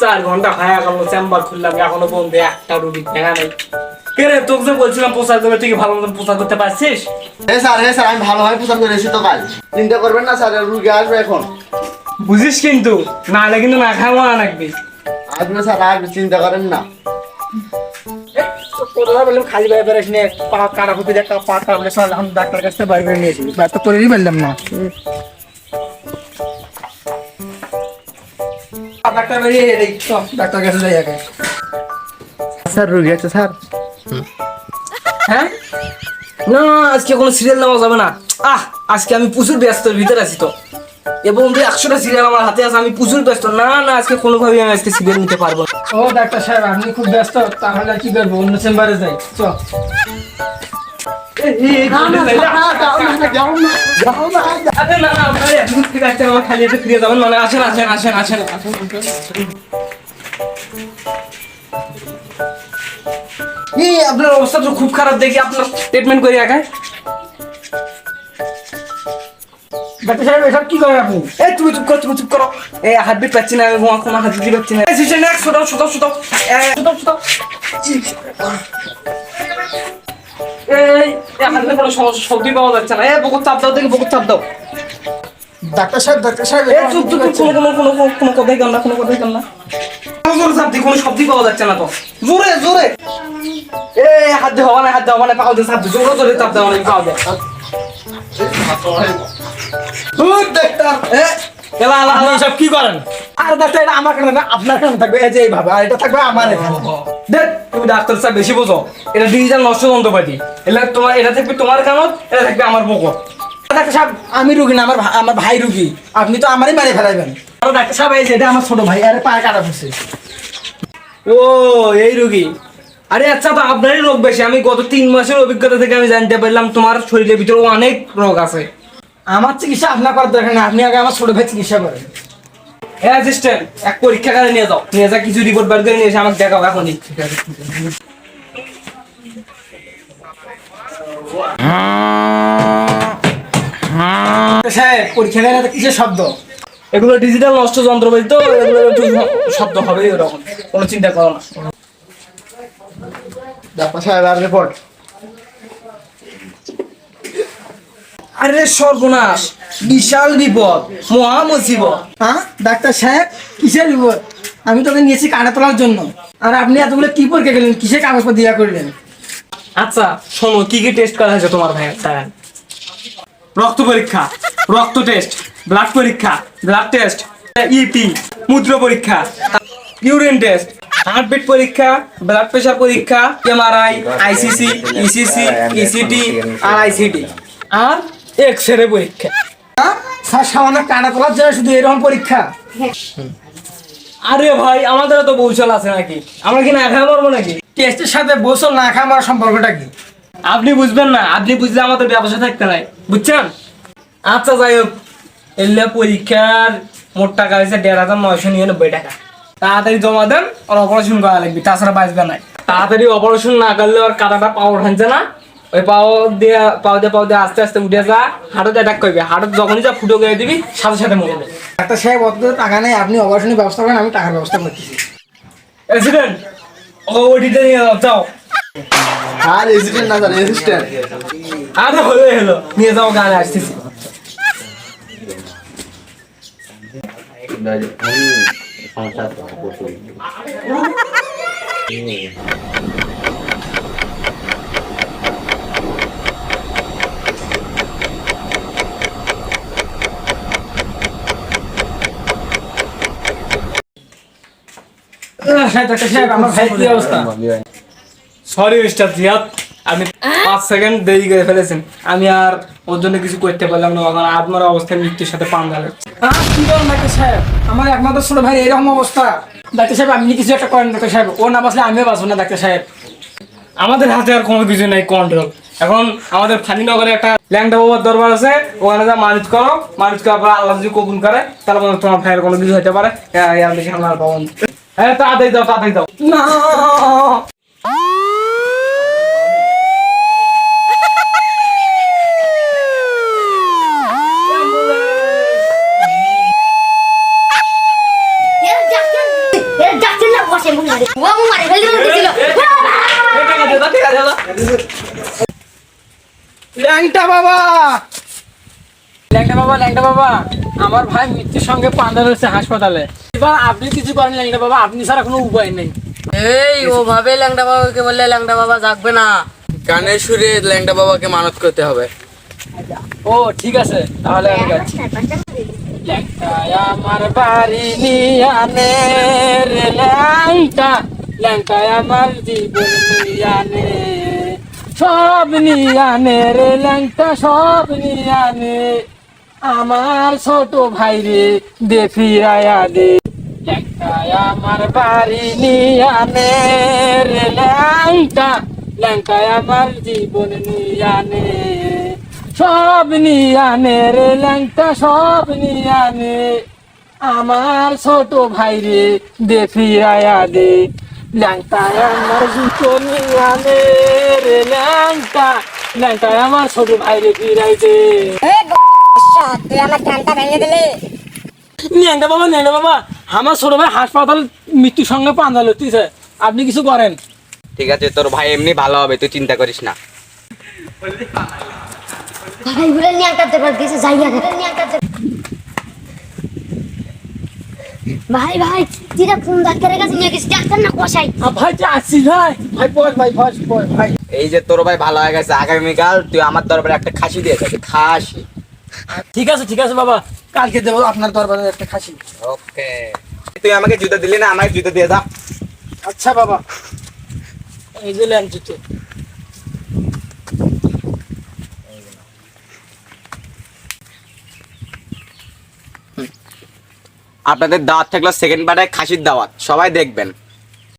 4 ঘন্টা হয়ে গেল চেম্বার খুললাম, এখনো বন্ধ, একটা রুগী দেখা নাই। কে রে, তোকে যে বলছিলাম প্রচার করবে, তুই কি ভালো মতন প্রচার করতে পারছিস? স্যার আমি ভালোভাবে প্রচার করে এসেছি তো কাল। চিন্তা করবেন না স্যার, রুগী আসবে এখন। বুঝিস কিন্তু, না হলে কিন্তু না খাওয়া রাখবি। আসবে স্যার, আসবে, চিন্তা করেন না। বললাম খালি বাইরে বেড়াস নিয়ে পা কাটা ফুটি একটা পা কাটা বলে এখন ডাক্তার কাছে বাইরে বেরিয়ে নিয়েছি, তো করেই বললাম না। ডাক্তার বেরিয়ে ডাক্তার কাছে যাই আগে। স্যার রুগী আছে স্যার। হ্যাঁ, না আজকে কোনো সিরিয়াল নেওয়া যাবে না। আজকে আমি প্রচুর ব্যস্তর ভিতরে আছি তো, এবং 100টা সিরিয়াল আমার হাতে আছে, আমি প্রচুর ব্যস্ত। না না, আজকে কোনোভাবেই আমি আজকে সিরিয়াল নিতে পারবো না। ও ডাক্তার সাহেব, আপনি খুব ব্যস্ত, তাহলে কি করবো, অন্য চেম্বারে যাই। চ আরে না না, আপনার এখন ঠিক আছে, আমার খালি হাতে ফিরে যাবেন, মানে আসেন আসেন আসেন আসেন। আপনার অবস্থা তো খুব খারাপ, দেখি আপনার ট্রিটমেন্ট করি একা। ডাক্তার সাহেব এসব কি করেন আপনি? এই তুমি চুপ করো, তুমি চুপ করো। এই হাতবিট পাচ্ছি না, আমি কোনো হাতবিট পাচ্ছি না। সিস্টেম নেক্সট, ছোটাও ছোটাও ছোটাও ছোটাও ছোটাও। এই হাতে কোনো শব্দ পাওয়া যাচ্ছে না। বুকুর চাপ দাও, দেখি বুকুর চাপ দাও। ডাক্তার সাহেব এই চুপ চুপ চুপ, কোনো কথাই কান না, কোনো কথাই কান না। জোরে চাপ দিই, কোনো শব্দই পাওয়া যাচ্ছে না তো। জোরে জোরে। এই হাত দিয়ে হওয়া না, হাত দিয়ে হওয়া না, পাও দিয়ে চাপ দিই, জোরে জোরে চাপ দাও, অনেক পাও দেয়। ডাক্তার এলা এলা আপনি এলা। এসব কি করেন? আর ডাক্তার এটা আমার কারণে না, আপনার কারণে থাকবে, এই যে এইভাবে, আর এটা থাকবে আমার এখানে। দেখ, তুমি ডাক্তার সাহেব বেশি বোঝো। এটা ডিজিটাল নষ্ট যন্ত্রপাতি। এটা থাকবে তোমার কানত, এটা থাকবে আমার বকর। ডাক্তার সাহেব আমি রুগী না, আমার ভাই রুগী, আপনি তো আমারই মারে ফেলাইবেন। আর ডাক্তার সাহেব এই যে এটা আমার ছোট ভাই, আরে পায়ে কাটা পড়ছে। ও এই রোগী। আরে আচ্ছা, তো আপনারই রোগ বেশি। আমি গত 3 মাসের অভিজ্ঞতা থেকে আমি জানতে পারলাম তোমার শরীরের ভিতরে অনেক রোগ আছে। আমার চিকিৎসা আপনার করার দরকার নেই, আপনি আগে আমার ছোট ভাই চিকিৎসা করেন। অ্যাসিস্ট্যান্ট, এক পরীক্ষা করে নিয়ে যাও, নিয়ে যা কিছু রিপোর্ট বার করে নিয়ে এসে আমাকে দেখাও এখনই। ডাক্তার সাহেব পরীক্ষা করে কিসের শব্দ? এগুলো ডিজিটাল নষ্ট যন্ত্রপাতি তো, এগুলো একটু শব্দ হবে এরকম, কোনো চিন্তা করো না। ডাক্তার সাহেব আর রিপোর্ট। আরে সর্বনাশ, বিশাল বিপদ, মহা মুসিবত। হ্যাঁ ডাক্তার সাহেব কিসের বিপদ? আমি তোকে নিয়েছি কাটা তোলার জন্য, আর আপনি এতগুলো কি পরীক্ষা গেলেন, কিসের কাগজপত্র দিয়া করলেন? আচ্ছা শোনো, কি কি টেস্ট করা হয়েছে তোমার ভাইয়ের? স্যার, রক্ত পরীক্ষা, রক্ত টেস্ট, ব্লাড পরীক্ষা, ব্লাড টেস্ট, ইপি, মূত্র পরীক্ষা, ইউরিন টেস্ট, হার্টবিট পরীক্ষা, ব্লাড প্রেশার পরীক্ষা, এমআরআই, আইসিসি, ইসিসি, ইসিটি আর আইসিটি, আর এক্স-রে পরীক্ষা। হ্যাঁ স্যার, সামান্য কাটা তোলার জন্য শুধু এরকম পরীক্ষা? আরে ভাই, আমাদেরও তো কৌশল আছে নাকি? আমরা কি না খাওয়া পারবো নাকি? টেস্টের সাথে গোসল না খাওয়া আমার সম্পর্কটা কি? আপনি বুঝবেন না, আপনি বুঝলে আমাদের ব্যবসা থাকতে নাই, বুঝছেন? আচ্ছা যাই হোক, এলে পরীক্ষার মোট টাকা হয়েছে ১,৯৯৯ টাকা। তাড়াতাড়ি জমা দেন, আর অপারেশন করা লাগবে, তাছাড়া বাঁচবে নাই। তাড়াতাড়ি অপারেশন না করলে আর কাটাটা পাও ভাঙছে না। ওই পাও দিয়ে আস্তে আস্তে উঠে যা, হাটত অ্যাটাক করবে, হাটত যখনই যা ফুটো করে দিবি, সাথে সাথে মরে যাবে। ডাক্তার সাহেব অত টাকা নেই, আপনি অপারেশনের ব্যবস্থা করেন, আমি টাকার ব্যবস্থা করতেছি। অ্যাক্সিডেন্ট, ওটিতে নিয়ে যাও। আর এসিস্ট্যান্ট না স্যার, অ্যাসিস্ট্যান্ট। আরে হলো নিয়ে যাও, গানে আসতেছি। ডাক্তার সাহেব আমার ভাই কি অবস্থা? সরি মিস্টার জিয়াদ, আপনি 5 সেকেন্ড দেরি করে ফেলেছেন। আমি আর ওর জন্য কিছু করতে পারলাম না, কারণ আপনার অবস্থায় মৃত্যুর সাথে পাঙ্গা লাগছে। কি বলেন ডাক্তার সাহেব, আমার একমাত্র ছোট ভাই এরকম অবস্থা? ডাক্তার সাহেব আপনি কিছু একটা করেন ডাক্তার সাহেব, ও না বাঁচলে আমিও বাঁচবো না ডাক্তার সাহেব। আমাদের হাতে আর কোনো কিছু নাই কন্ট্রোল। এখন আমাদের ফানিনগরে একটা ল্যাংটা বাবার দরবার আছে, ওখানে যা মালিশ করো, মালিশ করার পর আল্লাহ যদি কবুল করে, তাহলে মনে হয় তোমার ভাইয়ের কোনো কিছু হতে পারে। আর বেশি আমরা আর পাবো না। হ্যাঁ তাড়াতাড়ি দাও, তাড়াতাড়ি দাও। না সে মুখ মারে ও মুখ মারে ফেলে দিছিল ল্যাংটা বাবা ল্যাংটা বাবা আমার ভাই মৃত্যুর সঙ্গে পাঞ্জা রয়েছে হাসপাতালে। এবার আপনি কিছু করেন ল্যাংটা বাবা, আপনি ছাড়া কোনো উপায় নেই। এই ও ভাবে ল্যাংড়া বাবাকে বললে ল্যাংড়া বাবা জাগবে না, গানের সুরে ল্যাংড়া বাবাকে মানত করতে হবে। ও ঠিক আছে, তাহলে আমি যাচ্ছি। ল্যাংটায় আমার বাড়ি নিয়ানে রে ল্যাংটায় আমার জীবন নিয়ানে, সব নিয়ানে রে ল্যাংটা সব নিয়ানে, আমার ছোট ভাই রে দে ফিরায়া দে। ল্যাংটায় আমার বাড়ি নিয়ানে রে ল্যাংটায় আমার জীবন নিয়ানে, সব নিয়ানে রে ল্যাংটা সব নিয়ানে, আমার ছোট ভাই রে দে ফিরায়া দে। ল্যাংটায় আমার জুতো নিয়ানে রে ল্যাংটায় আমার ছোট ভাই রে ফিরাই দে। তুই আমার ধানটা ভেঙে দিলি ন্যাংটা বাবা আমার ছোট ভাই হাসপাতাল মৃত্যুর সঙ্গে পাঞ্জা লড়তেছে, আপনি কিছু করেন। ঠিক আছে, তোর ভাই এমনি ভালো হবে, তুই চিন্তা করিস না। ভাই বলে নিয়ে কাটতে পার দিছে যাইয়া নিয়ে কাটতে ভাই ভাই তুই কোন ডাক্তারের কাছে নিয়ে গেছিস? ডাক্তার না কষাই? ভাই যে আসছি ভাই বস ভাই। এই যে তোর ভাই ভালো হয়ে গেছে, আগামীকাল তুই আমার দরবারে একটা খাসি দিয়ে যাবি, খাসি। ঠিক আছে বাবা, কালকে দেবো আপনার দরবারে একটা খাসি। ওকে, তুই আমাকে জুতো দিলি না, আমাকে জুতো দিয়ে যা। আচ্ছা বাবা, এই যে ল্যাং জুতো। আপনাদের দাওয়াত থাকলো সেকেন্ড পার্টে খাসির দাওয়াত, সবাই দেখবেন।